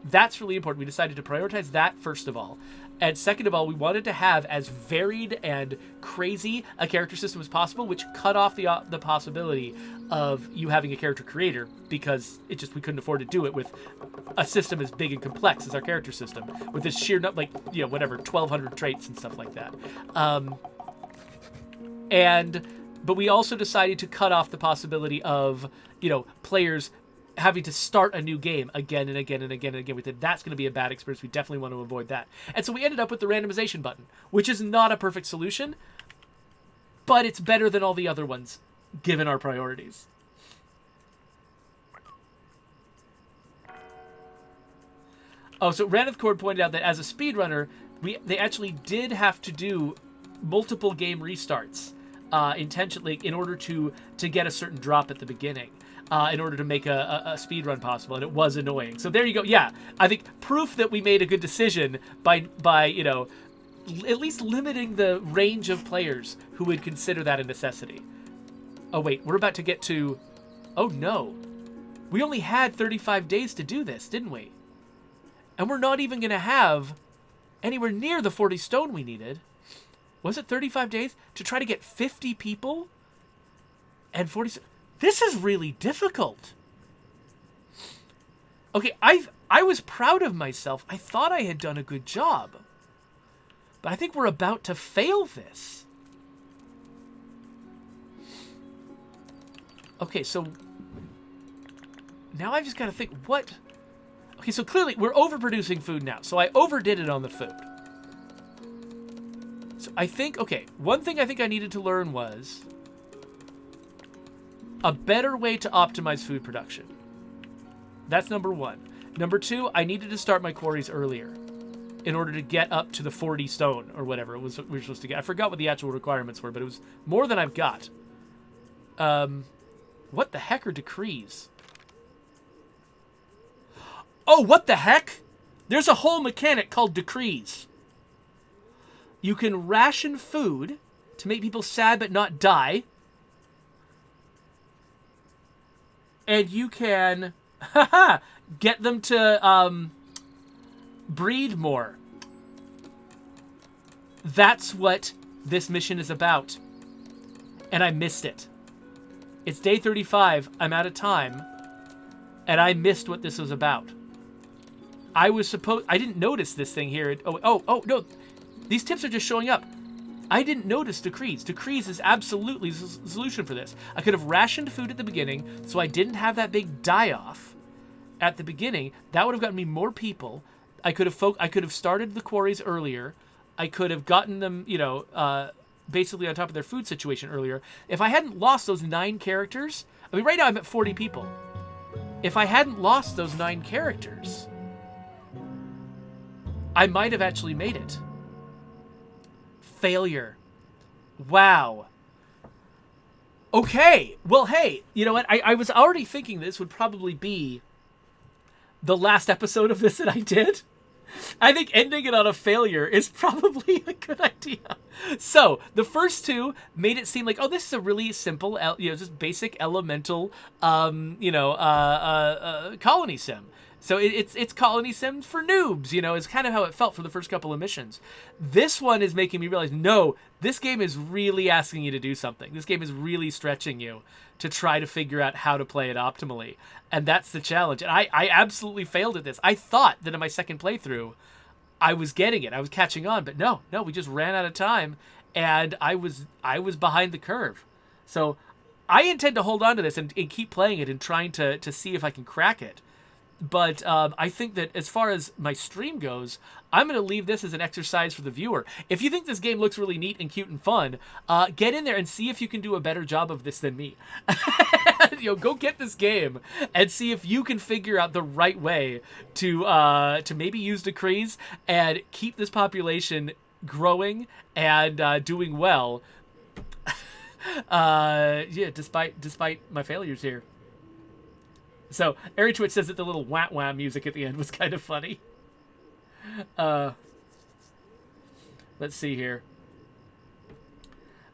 that's really important. We decided to prioritize that first of all. And second of all, we wanted to have as varied and crazy a character system as possible, which cut off the possibility of you having a character creator, because we couldn't afford to do it with a system as big and complex as our character system, with this sheer 1,200 traits and stuff like that. But we also decided to cut off the possibility of, players having to start a new game again and again and again and again. We said that's going to be a bad experience. We definitely want to avoid that. And so we ended up with the randomization button, which is not a perfect solution, but it's better than all the other ones, given our priorities. Oh, so Ranith Cord pointed out that as a speedrunner, they actually did have to do multiple game restarts intentionally in order to get a certain drop at the beginning. In order to make a speed run possible, and it was annoying. So there you go. Yeah, I think proof that we made a good decision by at least limiting the range of players who would consider that a necessity. Oh wait, we're about to get to... Oh no. We only had 35 days to do this, didn't we? And we're not even going to have anywhere near the 40 stone we needed. Was it 35 days to try to get 50 people? And 40... This is really difficult. Okay, I was proud of myself. I thought I had done a good job. But I think we're about to fail this. Okay, so now I've just got to think, what... Okay, so clearly we're overproducing food now. So I overdid it on the food. So I think, okay, one thing I think I needed to learn was a better way to optimize food production. That's number one. Number two, I needed to start my quarries earlier in order to get up to the 40 stone or whatever it was we were supposed to get. I forgot what the actual requirements were, but it was more than I've got. What the heck are decrees? Oh, what the heck? There's a whole mechanic called decrees. You can ration food to make people sad but not die. And you can get them to breed more. That's what this mission is about. And I missed it. It's day 35. I'm out of time. And I missed what this was about. I didn't notice this thing here. Oh, no. These tips are just showing up. I didn't notice decrees. Decrees is absolutely the solution for this. I could have rationed food at the beginning, so I didn't have that big die-off at the beginning. That would have gotten me more people. I could have started the quarries earlier. I could have gotten them, basically on top of their food situation earlier. If I hadn't lost those 9 characters, I mean, right now I'm at 40 people. If I hadn't lost those 9 characters, I might have actually made it. Failure. Wow. Okay. Well, hey, you know what? I was already thinking this would probably be the last episode of this that I did. I think ending it on a failure is probably a good idea. So, the first 2 made it seem like, oh, this is a really simple, just basic elemental, colony sim. So it's colony sim for noobs, is kind of how it felt for the first couple of missions. This one is making me realize, no, this game is really asking you to do something. This game is really stretching you to try to figure out how to play it optimally. And that's the challenge. And I absolutely failed at this. I thought that in my second playthrough, I was getting it. I was catching on. But no, we just ran out of time. And I was behind the curve. So I intend to hold on to this and keep playing it and trying to see if I can crack it. But I think that as far as my stream goes, I'm going to leave this as an exercise for the viewer. If you think this game looks really neat and cute and fun, get in there and see if you can do a better job of this than me. Go get this game and see if you can figure out the right way to maybe use decrees and keep this population growing and doing well. Despite my failures here. So, Airy Twitch says that the little wah-wah music at the end was kind of funny. Let's see here.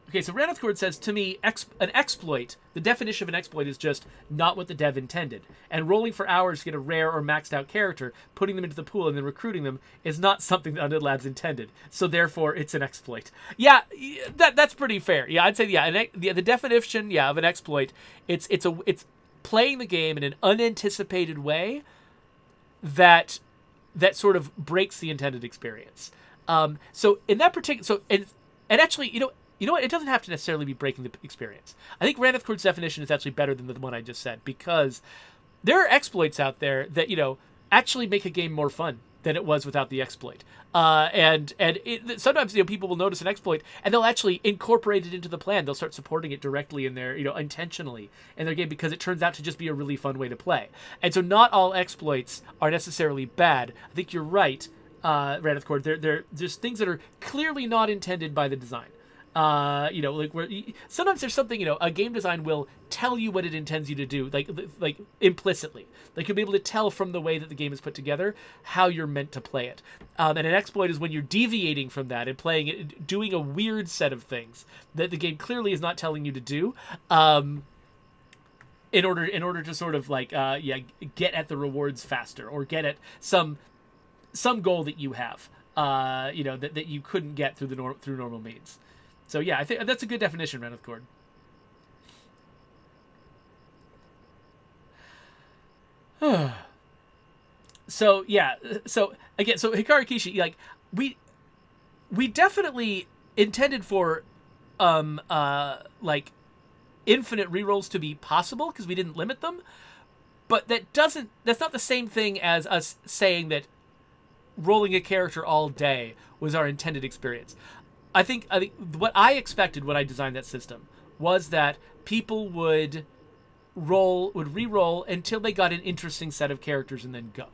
Okay, so Ranithcord says, to me, an exploit, the definition of an exploit is just not what the dev intended. And rolling for hours to get a rare or maxed out character, putting them into the pool and then recruiting them is not something that Undead Labs intended. So therefore, it's an exploit. Yeah, that's pretty fair. Yeah, I'd say, the definition, of an exploit, it's playing the game in an unanticipated way that sort of breaks the intended experience. So in that particular, and actually, you know what? It doesn't have to necessarily be breaking the experience. I think Ranithcord's definition is actually better than the one I just said, because there are exploits out there that actually make a game more fun than it was without the exploit. Sometimes people will notice an exploit and they'll actually incorporate it into the plan. They'll start supporting it directly in their intentionally in their game because it turns out to just be a really fun way to play. And so not all exploits are necessarily bad. I think you're right, Ranithcord. There's things that are clearly not intended by the design. Sometimes there's something, a game design will tell you what it intends you to do, like implicitly. Like you'll be able to tell from the way that the game is put together how you're meant to play it. And an exploit is when you're deviating from that and playing it, doing a weird set of things that the game clearly is not telling you to do. In order to sort of get at the rewards faster or get at some goal that you have, that you couldn't get through through normal means. So yeah, I think that's a good definition, Ranithcord. So Hikari Kishi, we definitely intended for infinite rerolls to be possible because we didn't limit them, but that's not the same thing as us saying that rolling a character all day was our intended experience. I think what I expected when I designed that system was that people would re-roll until they got an interesting set of characters and then go.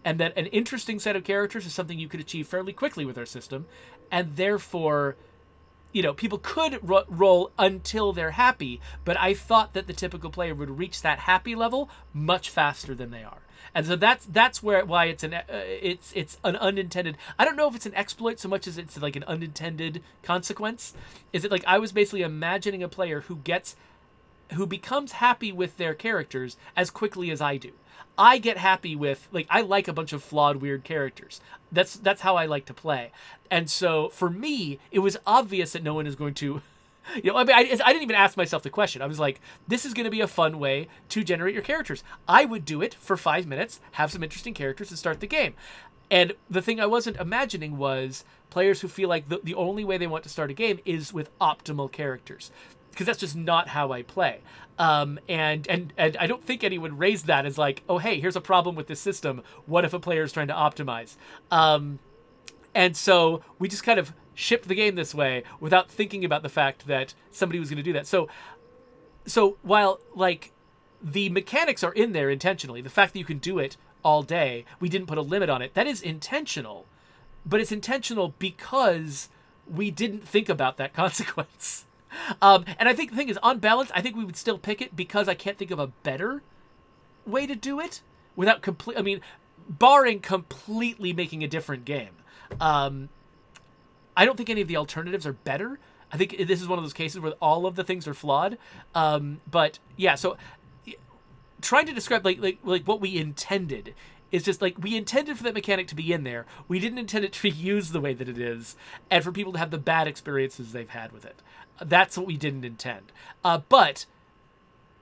And that an interesting set of characters is something you could achieve fairly quickly with our system, and therefore, people could roll until they're happy, but I thought that the typical player would reach that happy level much faster than they are. And so that's why it's an unintended. I don't know if it's an exploit so much as it's like an unintended consequence. Is it like I was basically imagining a player who becomes happy with their characters as quickly as I do. I get happy with I like a bunch of flawed, weird characters. That's how I like to play. And so for me, it was obvious that no one is going to. I didn't even ask myself the question. I was like, this is going to be a fun way to generate your characters. I would do it for 5 minutes, have some interesting characters, and start the game. And the thing I wasn't imagining was players who feel like the only way they want to start a game is with optimal characters. Because that's just not how I play. And I don't think anyone raised that as like, oh, hey, here's a problem with this system. What if a player is trying to optimize? And so we just kind of shipped the game this way without thinking about the fact that somebody was going to do that. So while the mechanics are in there intentionally, the fact that you can do it all day, we didn't put a limit on it. That is intentional, but it's intentional because we didn't think about that consequence. And I think the thing is, on balance, I think we would still pick it because I can't think of a better way to do it without barring completely making a different game. I don't think any of the alternatives are better. I think this is one of those cases where all of the things are flawed. But yeah, so trying to describe like what we intended is just we intended for that mechanic to be in there. We didn't intend it to be used the way that it is, and for people to have the bad experiences they've had with it. That's what we didn't intend. But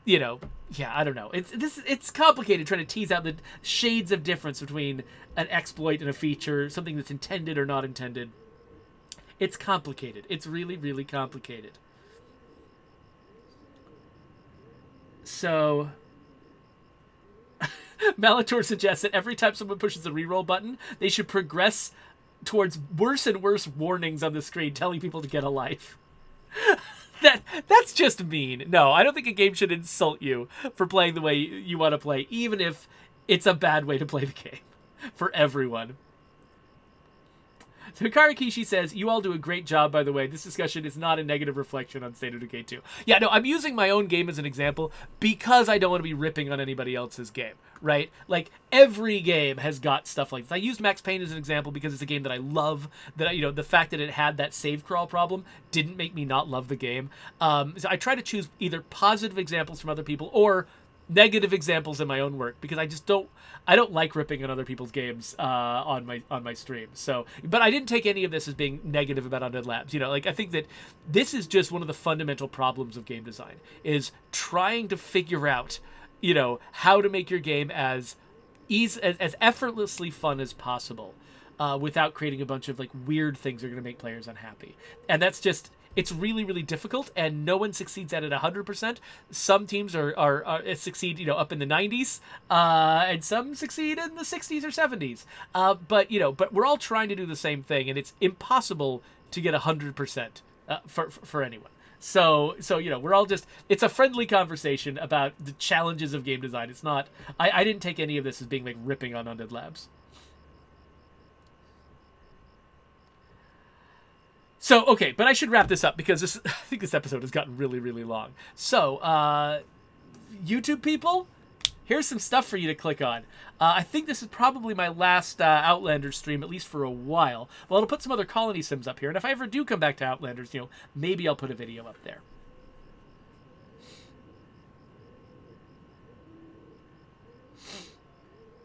I don't know. It's complicated trying to tease out the shades of difference between an exploit and a feature, something that's intended or not intended. It's complicated. It's really, really complicated. So, Malator suggests that every time someone pushes the reroll button, they should progress towards worse and worse warnings on the screen telling people to get a life. That's just mean. No, I don't think a game should insult you for playing the way you want to play, even if it's a bad way to play the game for everyone. So Hikari Kishi says, you all do a great job, by the way. This discussion is not a negative reflection on State of Decay 2. Yeah, no, I'm using my own game as an example because I don't want to be ripping on anybody else's game, right? Like, every game has got stuff like this. I used Max Payne as an example because it's a game that I love, that, you know, the fact that it had that save crawl problem didn't make me not love the game. So I try to choose either positive examples from other people or negative examples in my own work because I don't like ripping on other people's games on my stream. So, but I didn't take any of this as being negative about Undead Labs. You know, like I think that this is just one of the fundamental problems of game design is trying to figure out, you know, how to make your game as effortlessly fun as possible without creating a bunch of like weird things that are going to make players unhappy. And that's just, it's really, really difficult, and no one succeeds at it 100%. Some teams are succeed, you know, up in the 90s, and some succeed in the 60s or 70s. But we're all trying to do the same thing, and it's impossible to get 100% for anyone. So you know, we're all just, it's a friendly conversation about the challenges of game design. It's not, I didn't take any of this as being like ripping on Undead Labs. So, okay, but I should wrap this up because I think this episode has gotten really, really long. So, YouTube people, here's some stuff for you to click on. I think this is probably my last Outlanders stream, at least for a while. Well, I'll put some other Colony Sims up here, and if I ever do come back to Outlanders, you know, maybe I'll put a video up there.